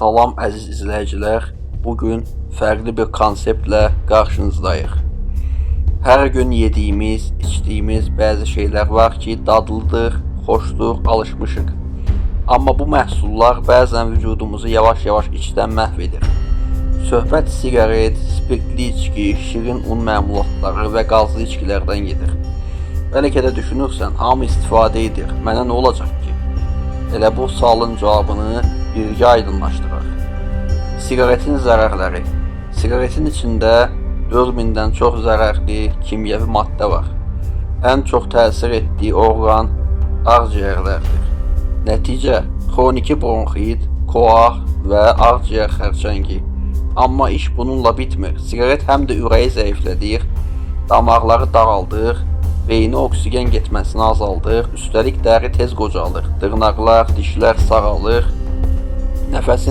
Salam əziz izləyicilər, bugün fərqli bir konseptlə qarşınızdayıq. Hər gün yediyimiz, içdiyimiz bəzi şeylər var ki, dadlıdır, xoşdur, alışmışıq. Amma bu məhsullar bəzən vücudumuzu yavaş-yavaş içdən məhv edir. Söhbət siqaret, spirtli içki, şirin un məmulatları və qazlı içkilərdən gedir. Bəlkə də düşünürsən, hamı istifadə edir, mənə nə olacaq ki? Elə bu sualın cavabını birgə aydınlaşdıraq. Siqaretin zərərləri. Siqaretin içində 4000-dən çox zərərli kimyəvi maddə var. Ən çox təsir etdiyi orqan ağciyərlərdir. Nəticə, xroniki bronxit, koah və ağciyər xərçəngi. Amma iş bununla bitmir. Siqaret həm də ürəyi zəiflədir, damarları daraldır, beyni oksigen getməsini azaldır, üstəlik dəri tez qocalır, dırnaqlar, dişlər saralır, nəfəsin